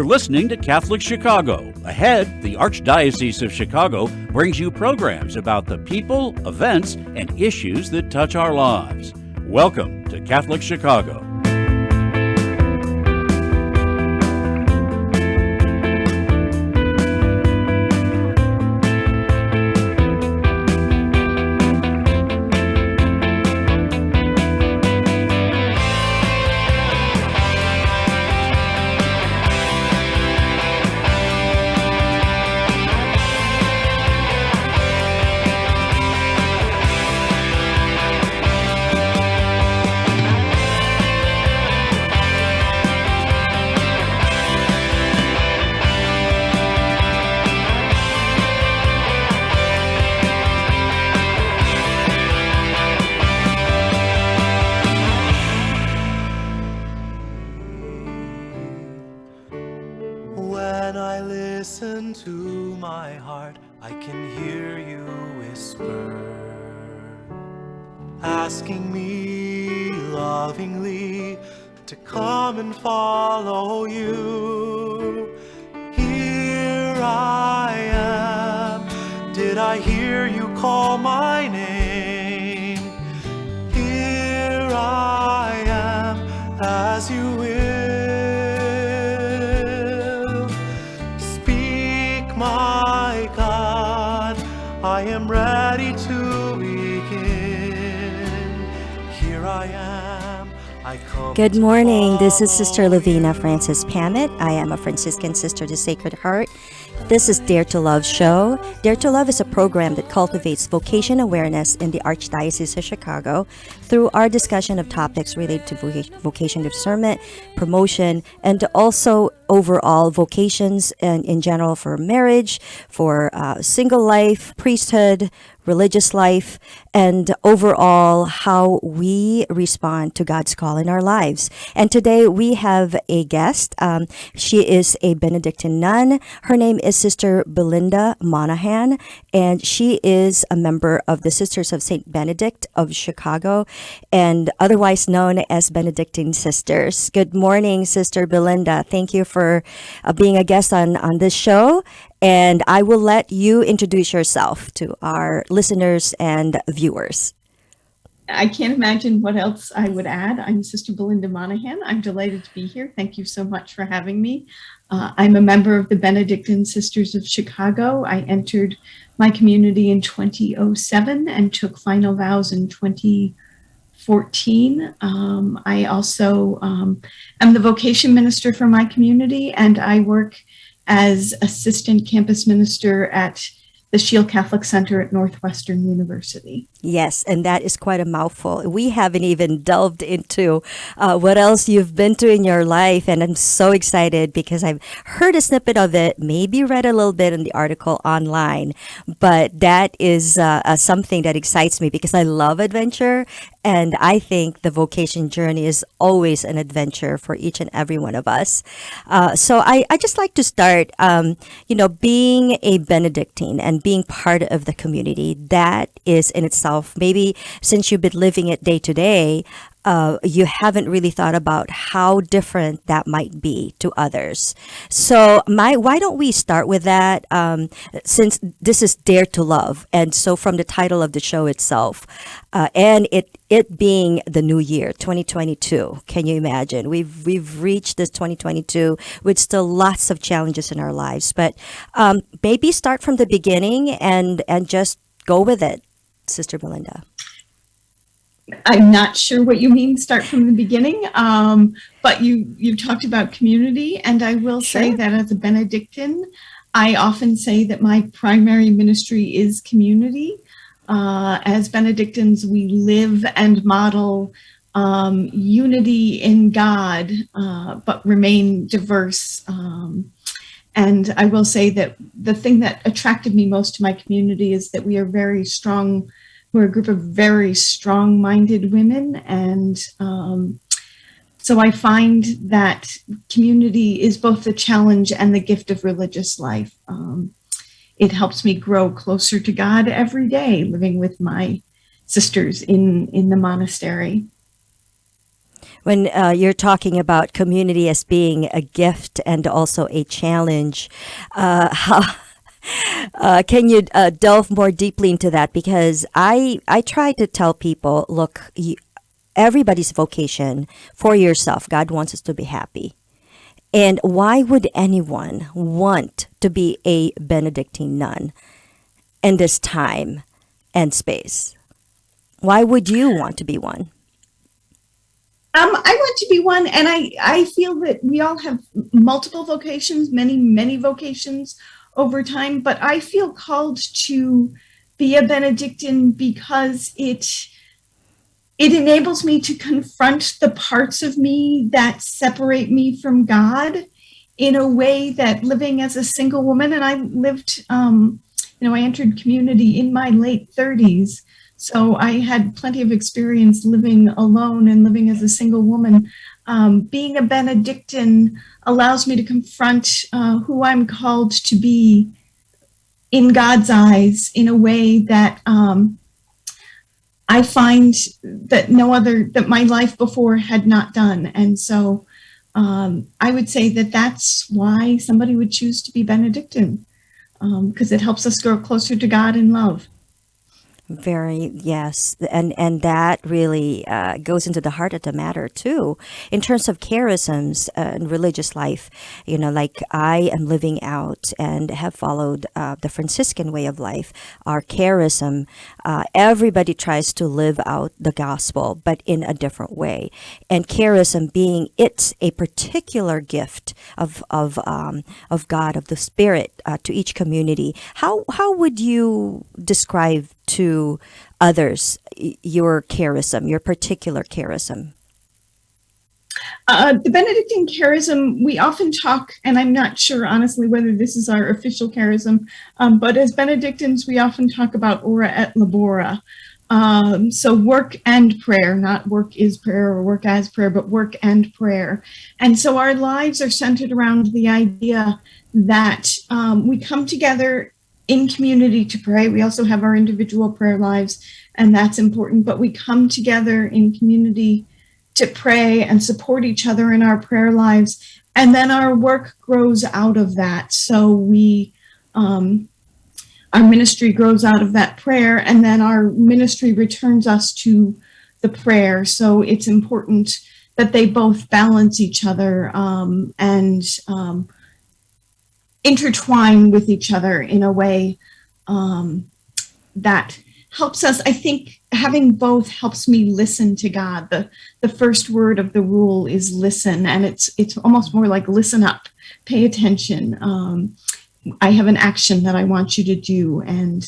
You're listening to Catholic Chicago. Ahead, the Archdiocese of Chicago brings you programs about the people, events, and issues that touch our lives. Welcome to Catholic Chicago. When I listen to my heart, I can hear you whisper, asking me lovingly to come and follow you. Here I am, did I hear you call my name? Here I am, as you will. My God, I am ready to begin. Here I am, I come. Good morning. This is Sister Lavina Francis Pamet. I am a Franciscan Sister to Sacred Heart. This is Dare to Love show. Dare to Love is a program that cultivates vocation awareness in the Archdiocese of Chicago through our discussion of topics related to vocation discernment, promotion, and also overall vocations and in general for marriage, for single life, priesthood, religious life, and overall how we respond to God's call in our lives. And today we have a guest. She is a Benedictine nun. Her name is Sister Belinda Monahan, and she is a member of the Sisters of St. Benedict of Chicago, and otherwise known as Benedictine Sisters. Good morning, Sister Belinda. Thank you for being a guest on this show. And I will let you introduce yourself to our listeners and viewers. I can't imagine what else I would add. I'm Sister Belinda Monahan. I'm delighted to be here. Thank you so much for having me. I'm a member of the Benedictine Sisters of Chicago. I entered my community in 2007 and took final vows in 2014. I also am the vocation minister for my community, and I work as assistant campus minister at the Shield Catholic Center at Northwestern University. Yes, and that is quite a mouthful. We haven't even delved into what else you've been to in your life, and I'm so excited because I've heard a snippet of it, maybe read a little bit in the article online, but that is something that excites me because I love adventure, and I think the vocation journey is always an adventure for each and every one of us. So I just like to start, being a Benedictine and being part of the community, that is in itself, maybe since you've been living it day to day, you haven't really thought about how different that might be to others. So why don't we start with that, since this is Dare to Love, and so from the title of the show itself, and it being the new year, 2022, can you imagine? We've reached this 2022 with still lots of challenges in our lives, but maybe start from the beginning and just go with it, Sister Belinda. I'm not sure what you mean, start from the beginning, but you talked about community, and I will say that as a Benedictine, I often say that my primary ministry is community. As Benedictines, we live and model unity in God, but remain diverse. And I will say that the thing that attracted me most to my community is that we are very strong. We're a group of very strong-minded women, and so I find that community is both the challenge and the gift of religious life. It helps me grow closer to God every day, living with my sisters in the monastery. When you're talking about community as being a gift and also a challenge, how can you delve more deeply into that? Because I try to tell people, look, everybody's vocation for yourself. God wants us to be happy. And why would anyone want to be a Benedictine nun in this time and space? Why would you want to be one? I want to be one, and I feel that we all have multiple vocations, many vocations over time, but I feel called to be a Benedictine because it enables me to confront the parts of me that separate me from God in a way that living as a single woman, and I lived, I entered community in my late 30s. So I had plenty of experience living alone and living as a single woman. Being a Benedictine allows me to confront who I'm called to be in God's eyes in a way that I find that that my life before had not done. And so I would say that that's why somebody would choose to be Benedictine, because it helps us grow closer to God in love. Very, yes. And that really goes into the heart of the matter too. In terms of charisms in religious life, like I am living out and have followed the Franciscan way of life, our charism, everybody tries to live out the gospel, but in a different way. And charism being it's a particular gift of God, of the Spirit to each community. How would you describe to others your charism, your particular charism? The Benedictine charism, we often talk, and I'm not sure honestly whether this is our official charism, but as Benedictines, we often talk about ora et labora. So work and prayer, not work is prayer or work as prayer, but work and prayer. And so our lives are centered around the idea that we come together in community to pray. We also have our individual prayer lives, and that's important, but we come together in community to pray and support each other in our prayer lives, and then our work grows out of that. So our ministry grows out of that prayer, and then our ministry returns us to the prayer. So it's important that they both balance each other and intertwine with each other in a way that helps us. I think having both helps me listen to God. The first word of the rule is listen, and it's almost more like listen up, pay attention. I have an action that I want you to do, and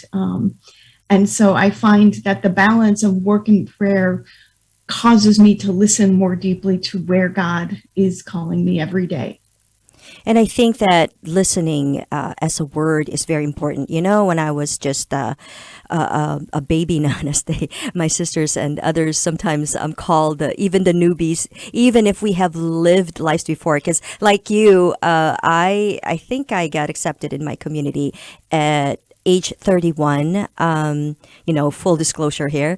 so I find that the balance of work and prayer causes me to listen more deeply to where God is calling me every day. And I think that listening as a word is very important. When I was just a baby nun, as my sisters and others sometimes called, even the newbies, even if we have lived lives before. Because like you, I think I got accepted in my community at age 31. Full disclosure here.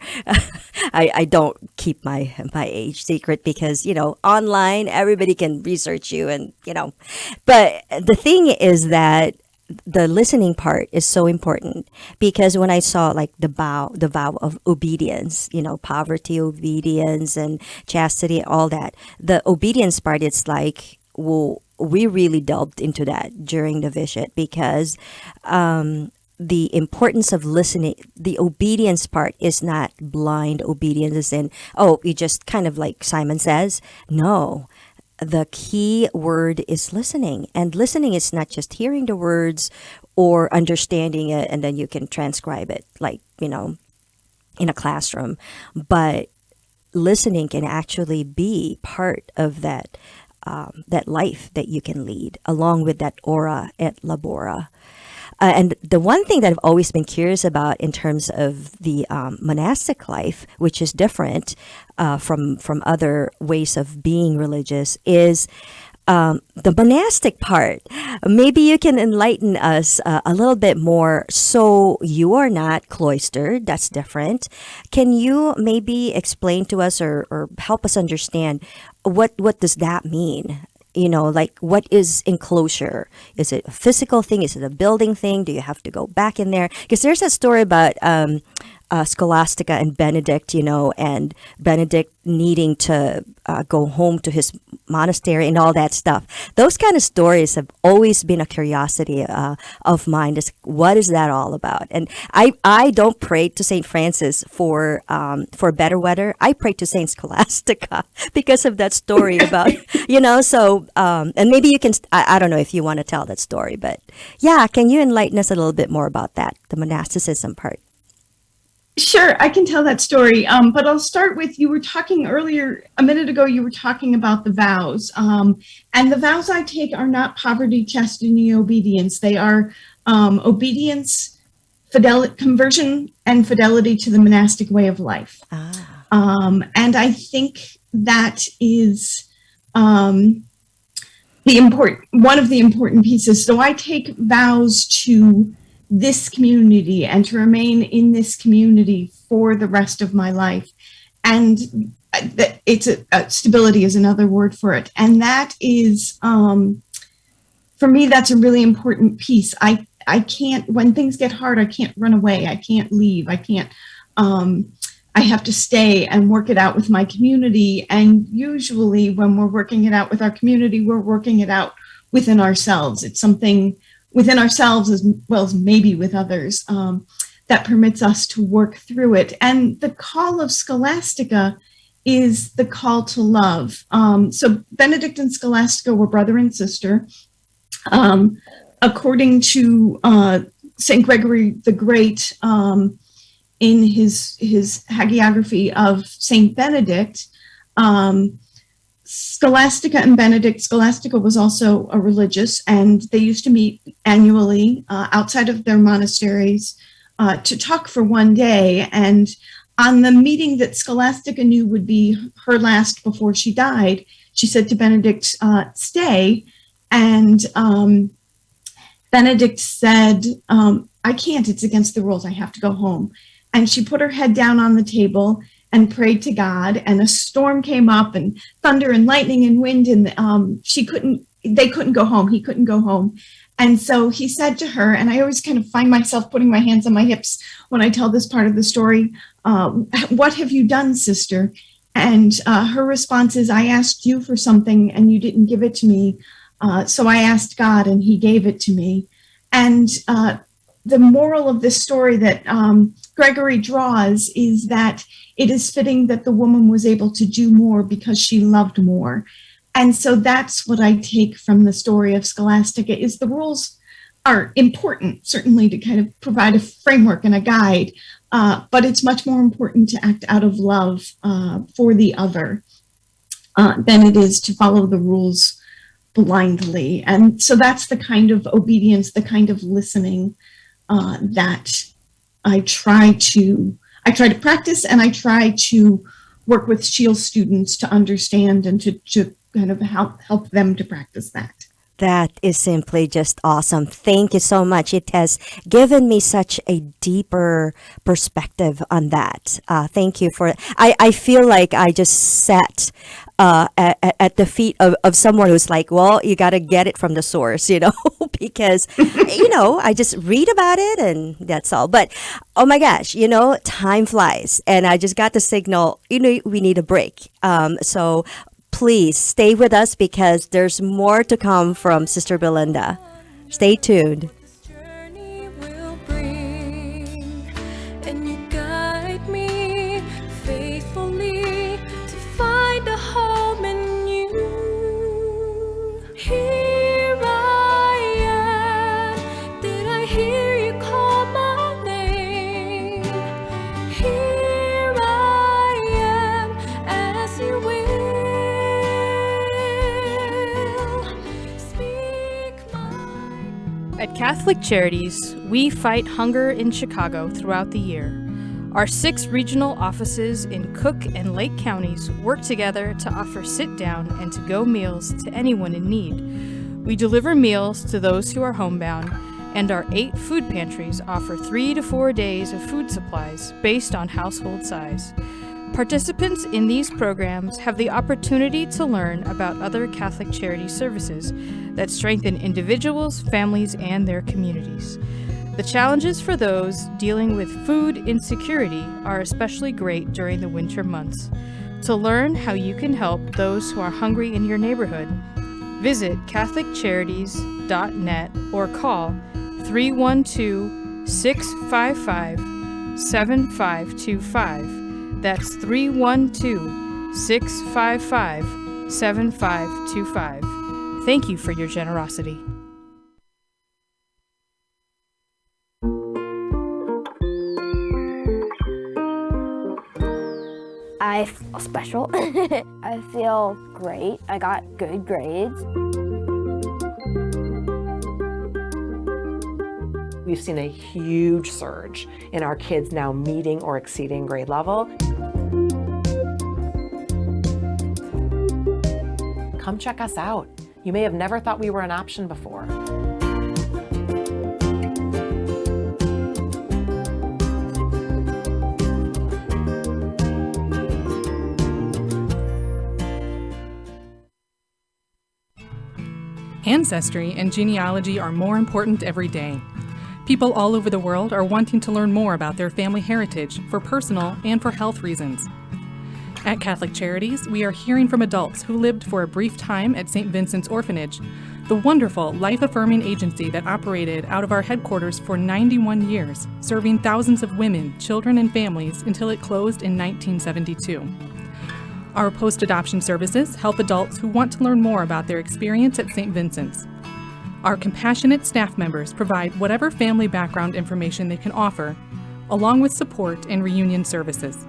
I don't keep my age secret because, online, everybody can research you and, but the thing is that the listening part is so important because when I saw like the vow of obedience, poverty, obedience and chastity, all that, the obedience part, it's like, well, we really delved into that during the visit because, the importance of listening, the obedience part is not blind obedience as in, you just kind of like Simon says. No, the key word is listening. And listening is not just hearing the words or understanding it and then you can transcribe it like, in a classroom. But listening can actually be part of that life that you can lead along with that ora et labora. And the one thing that I've always been curious about in terms of the monastic life, which is different from other ways of being religious, is the monastic part. Maybe you can enlighten us a little bit more. So you are not cloistered. That's different. Can you maybe explain to us or help us understand what does that mean? You know, like what is enclosure? Is it a physical thing? Is it a building thing? Do you have to go back in there? Because there's a story about Scholastica and Benedict, you know, and Benedict needing to go home to his monastery and all that stuff. Those kind of stories have always been a curiosity of mine. Just what is that all about? And I don't pray to Saint Francis for better weather. I pray to Saint Scholastica because of that story about, you know. So and maybe you can. I don't know if you want to tell that story, but yeah, can you enlighten us a little bit more about that, the monasticism part? Sure, I can tell that story, but I'll start with, you were talking earlier, a minute ago, you were talking about the vows. And the vows I take are not poverty, chastity, obedience. They are obedience, conversion, and fidelity to the monastic way of life. And I think that is one of the important pieces. So I take vows to this community and to remain in this community for the rest of my life. And it's stability is another word for it. And that is, for me, that's a really important piece. I can't, when things get hard, I can't run away. I can't leave. I can't, I have to stay and work it out with my community. And usually when we're working it out with our community, we're working it out within ourselves. It's something within ourselves as well as maybe with others that permits us to work through it. And the call of Scholastica is the call to love. So Benedict and Scholastica were brother and sister. According to St. Gregory the Great, in his hagiography of St. Benedict, Scholastica and Benedict, Scholastica was also a religious, and they used to meet annually outside of their monasteries to talk for one day. And on the meeting that Scholastica knew would be her last before she died, she said to Benedict, stay. And Benedict said, I can't, it's against the rules, I have to go home. And she put her head down on the table and prayed to God, and a storm came up and thunder and lightning and wind, and they couldn't go home. He couldn't go home. And so he said to her, and I always kind of find myself putting my hands on my hips when I tell this part of the story, what have you done, sister? And her response is, I asked you for something and you didn't give it to me. So I asked God and he gave it to me. And the moral of this story that Gregory draws is that it is fitting that the woman was able to do more because she loved more. And so that's what I take from the story of Scholastica, is the rules are important, certainly to kind of provide a framework and a guide, but it's much more important to act out of love for the other than it is to follow the rules blindly. And so that's the kind of obedience, the kind of listening that I try to practice, and I try to work with Shield students to understand and to kind of help them to practice that. That is simply just awesome. Thank you so much. It has given me such a deeper perspective on that. Thank you for it. I feel like I just sat at the feet of someone who's like, well, you got to get it from the source, because, I just read about it and that's all. But, oh my gosh, time flies. And I just got the signal, we need a break. So please stay with us because there's more to come from Sister Belinda. Stay tuned. At Catholic Charities, we fight hunger in Chicago throughout the year. Our 6 regional offices in Cook and Lake counties work together to offer sit-down and to-go meals to anyone in need. We deliver meals to those who are homebound, and our 8 food pantries offer 3 to 4 days of food supplies based on household size. Participants in these programs have the opportunity to learn about other Catholic charity services that strengthen individuals, families, and their communities. The challenges for those dealing with food insecurity are especially great during the winter months. To learn how you can help those who are hungry in your neighborhood, visit CatholicCharities.net or call 312-655-7525. That's 312-655-7525. Thank you for your generosity. I feel special. I feel great. I got good grades. We've seen a huge surge in our kids now meeting or exceeding grade level. Come check us out. You may have never thought we were an option before. Ancestry and genealogy are more important every day. People all over the world are wanting to learn more about their family heritage for personal and for health reasons. At Catholic Charities, we are hearing from adults who lived for a brief time at St. Vincent's Orphanage, the wonderful life-affirming agency that operated out of our headquarters for 91 years, serving thousands of women, children, and families until it closed in 1972. Our post-adoption services help adults who want to learn more about their experience at St. Vincent's. Our compassionate staff members provide whatever family background information they can offer, along with support and reunion services.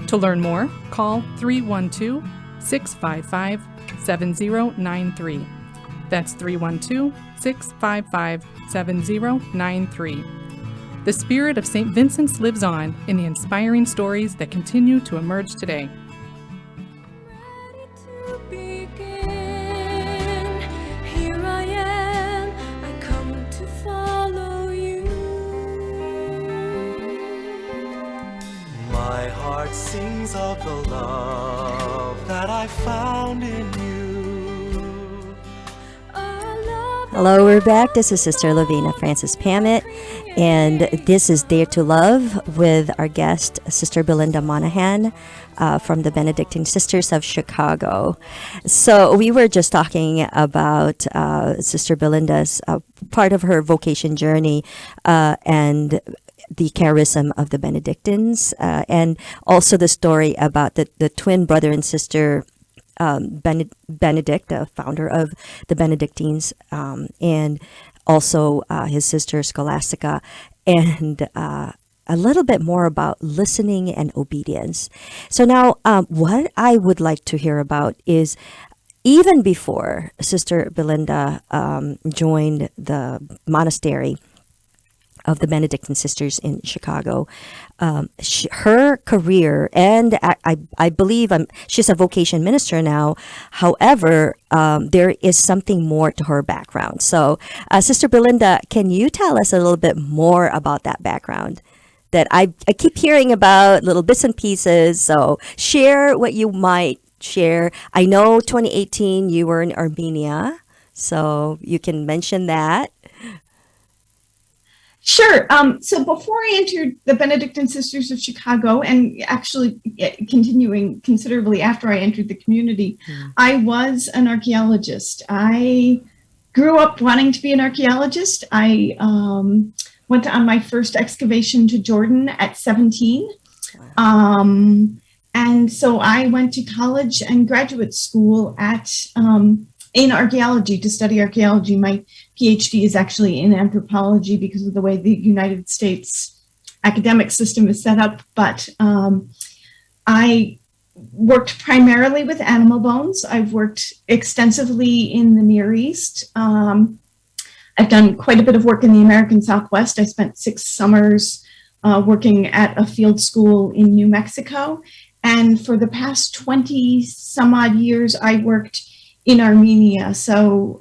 To learn more, call 312-655-7093. That's 312-655-7093. The spirit of St. Vincent's lives on in the inspiring stories that continue to emerge today. My heart sings of the love that I found in you. Hello, we're back. This is Sister Lavina Francis Pamet, and this is Dare to Love with our guest, Sister Belinda Monahan from the Benedictine Sisters of Chicago. So we were just talking about Sister Belinda's part of her vocation journey and the charism of the Benedictines, and also the story about the twin brother and sister Benedict, the founder of the Benedictines, and also his sister Scholastica, and a little bit more about listening and obedience. So now what I would like to hear about is, even before Sister Belinda joined the monastery of the Benedictine Sisters in Chicago, her career, and I believe she's a vocation minister now. However, there is something more to her background. So, Sister Belinda, can you tell us a little bit more about that background that I keep hearing about, little bits and pieces? So share what you might share. I know 2018 you were in Armenia, so you can mention that. Sure. So before I entered the Benedictine Sisters of Chicago, and actually continuing considerably after I entered the community, I was an archaeologist. I grew up wanting to be an archaeologist. I went on my first excavation to Jordan at 17. And so I went to college and graduate school in archaeology to study archaeology. My PhD is actually in anthropology because of the way the United States academic system is set up. But I worked primarily with animal bones. I've worked extensively in the Near East. I've done quite a bit of work in the American Southwest. I spent 6 summers working at a field school in New Mexico. And for the past 20 some odd years, I worked in Armenia. So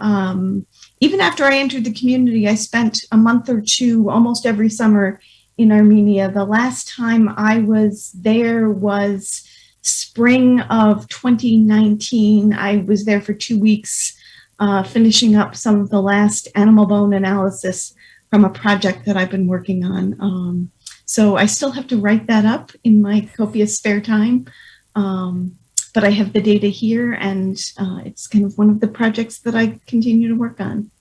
even after I entered the community, I spent a month or two almost every summer in Armenia. The last time I was there was spring of 2019. I was there for 2 weeks, finishing up some of the last animal bone analysis from a project that I've been working on. So I still have to write that up in my copious spare time. But I have the data here, and it's kind of one of the projects that I continue to work on.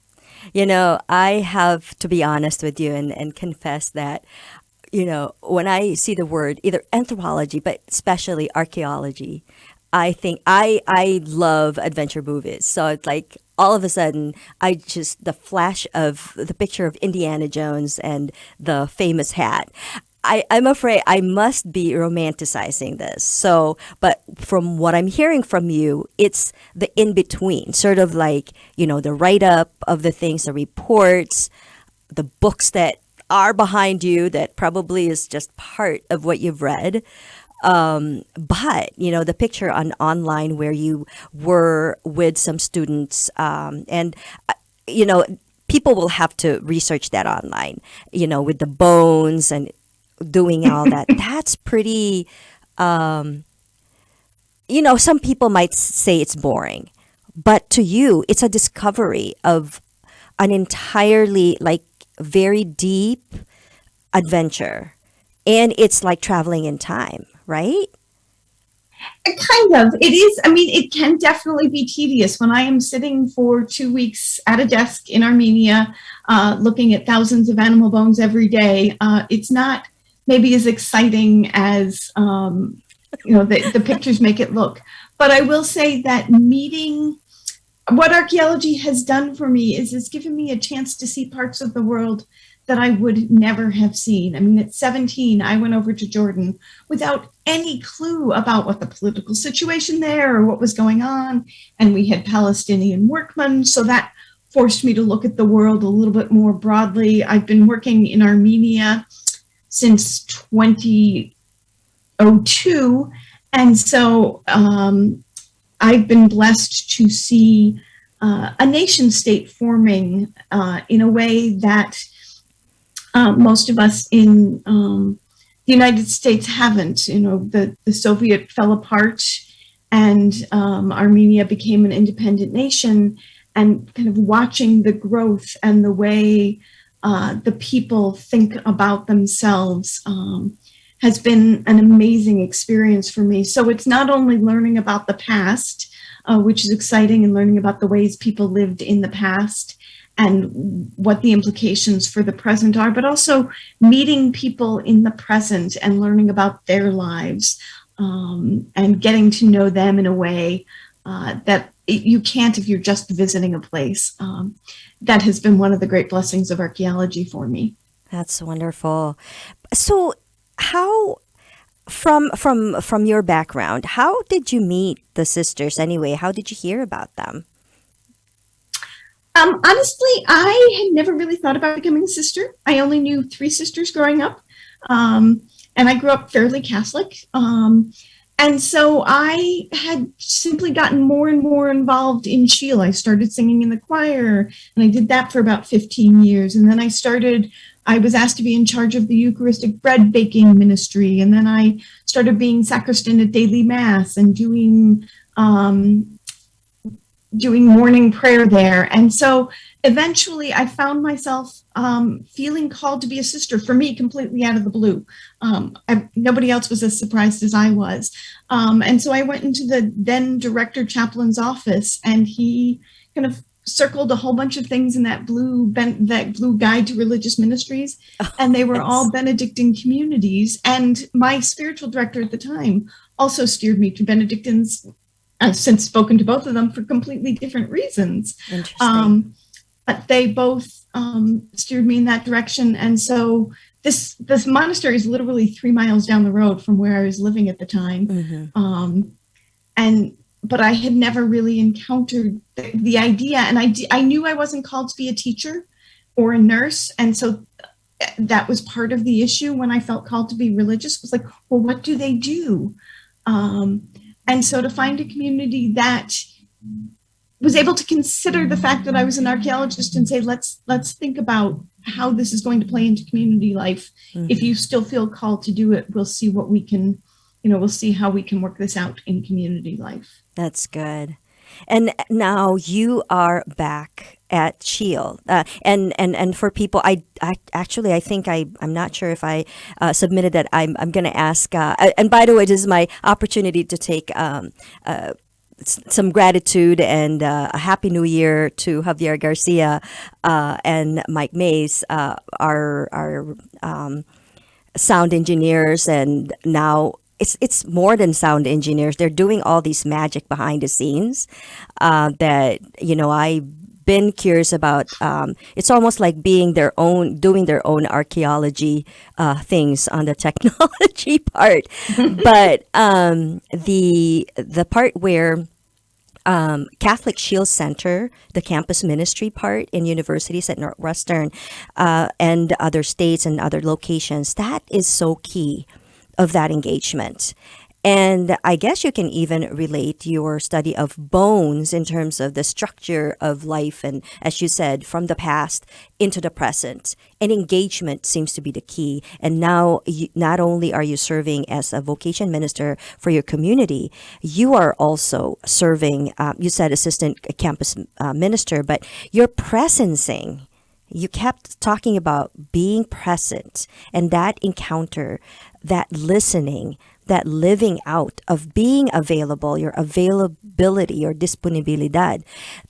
I have to be honest with you and confess that, when I see the word either anthropology, but especially archaeology, I think I love adventure movies. So it's like all of a sudden, the flash of the picture of Indiana Jones and the famous hat. I'm afraid I must be romanticizing this. So, but from what I'm hearing from you, it's the in between, sort of like, the write up of the things, the reports, the books that are behind you that probably is just part of what you've read. But the picture online where you were with some students, and people will have to research that online, with the bones and doing all that. That's pretty, some people might say it's boring, but to you, it's a discovery of an entirely very deep adventure. And it's like traveling in time, right? Kind of. It is. I mean, it can definitely be tedious when I am sitting for 2 weeks at a desk in Armenia, looking at thousands of animal bones every day. It's not maybe as exciting as, the pictures make it look. But I will say that what archaeology has done for me is it's given me a chance to see parts of the world that I would never have seen. I mean, at 17, I went over to Jordan without any clue about what the political situation there or what was going on. And we had Palestinian workmen. So that forced me to look at the world a little bit more broadly. I've been working in Armenia since 2002. And so I've been blessed to see a nation state forming in a way that most of us in the United States haven't. The Soviet fell apart and Armenia became an independent nation, and kind of watching the growth and the way the people think about themselves has been an amazing experience for me. So it's not only learning about the past, which is exciting, and learning about the ways people lived in the past and what the implications for the present are, but also meeting people in the present and learning about their lives, and getting to know them in a way that you can't if you're just visiting a place. That has been one of the great blessings of archaeology for me. That's wonderful. So how, from your background, how did you meet the sisters anyway? How did you hear about them? Honestly, I had never really thought about becoming a sister. I only knew 3 sisters growing up, and I grew up fairly Catholic. And so I had simply gotten more and more involved in Sheila. I started singing in the choir, and I did that for about 15 years. And then I was asked to be in charge of the Eucharistic bread baking ministry. And then I started being sacristan at daily mass and doing morning prayer there. And so eventually I found myself feeling called to be a sister, for me, completely out of the blue. Nobody else was as surprised as I was. And so I went into the then director chaplain's office, and he kind of circled a whole bunch of things in that blue guide to religious ministries. And they were all Benedictine communities. And my spiritual director at the time also steered me to Benedictines. I've since spoken to both of them for completely different reasons. Interesting. But they both steered me in that direction. And so this monastery is literally 3 miles down the road from where I was living at the time. Mm-hmm. But I had never really encountered the idea. And I knew I wasn't called to be a teacher or a nurse. And so that was part of the issue when I felt called to be religious, was like, well, what do they do? And so to find a community that was able to consider the fact that I was an archaeologist and say, let's think about how this is going to play into community life. Mm-hmm. If you still feel called to do it, we'll see what we can, we'll see how we can work this out in community life. That's good. And now you are back at Shield. And for people, I think I'm not sure if I submitted that. I'm going to ask, and by the way, this is my opportunity to take some gratitude and a happy new year to Javier Garcia and Mike Mays, our sound engineers. And now it's more than sound engineers. They're doing all these magic behind the scenes that, I've been curious about. It's almost like doing their own archaeology things on the technology part. But the part where Catholic Shield Center, the campus ministry part in universities at Northwestern and other states and other locations, that is so key of that engagement. And I guess you can even relate your study of bones in terms of the structure of life and, as you said, from the past into the present. And engagement seems to be the key. And now, not only are you serving as a vocation minister for your community, you are also serving, you said assistant campus minister, but you're presencing. You kept talking about being present and that encounter, that listening, that living out of being available, your availability, your disponibilidad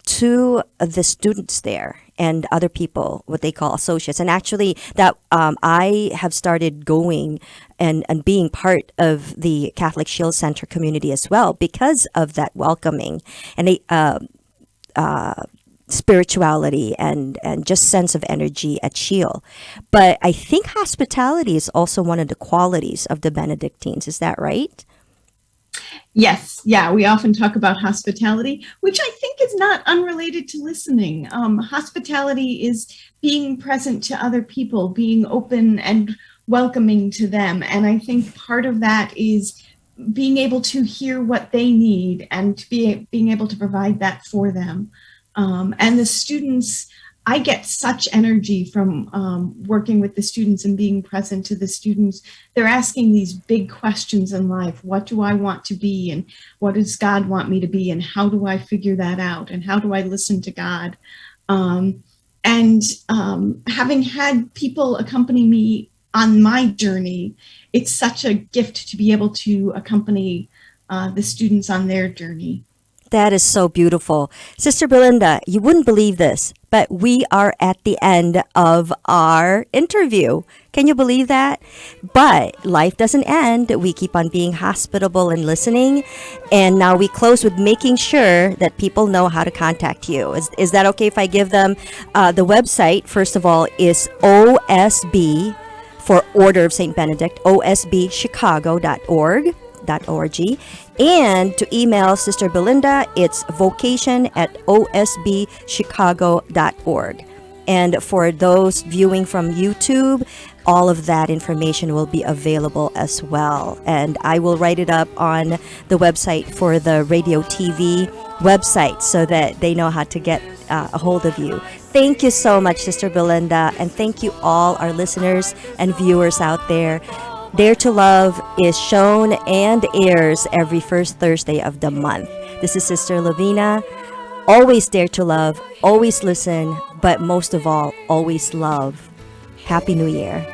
to the students there and other people, what they call associates. And actually that I have started going and being part of the Catholic Shield Center community as well because of that welcoming and spirituality and just sense of energy at Shield. But I think hospitality is also one of the qualities of the Benedictines. Is that right? Yes. Yeah. We often talk about hospitality, which I think is not unrelated to listening. Hospitality is being present to other people, being open and welcoming to them. And I think part of that is being able to hear what they need and being able to provide that for them. And the students, I get such energy from working with the students and being present to the students. They're asking these big questions in life. What do I want to be? And what does God want me to be? And how do I figure that out? And how do I listen to God? And having had people accompany me on my journey, it's such a gift to be able to accompany the students on their journey. That is so beautiful. Sister Belinda, you wouldn't believe this, but we are at the end of our interview. Can you believe that? But life doesn't end. We keep on being hospitable and listening. And now we close with making sure that people know how to contact you. Is that okay if I give them the website? First of all, is OSB for Order of St. Benedict, osbchicago.org. And to email Sister Belinda, it's vocation@osbchicago.org. And for those viewing from YouTube, all of that information will be available as well. And I will write it up on the website for the radio TV website so that they know how to get a hold of you. Thank you so much, Sister Belinda. And thank you all our listeners and viewers out there. Dare to Love is shown and airs every first Thursday of the month. This is Sister Lavina. Always dare to love, always listen, but most of all, always love. Happy New Year.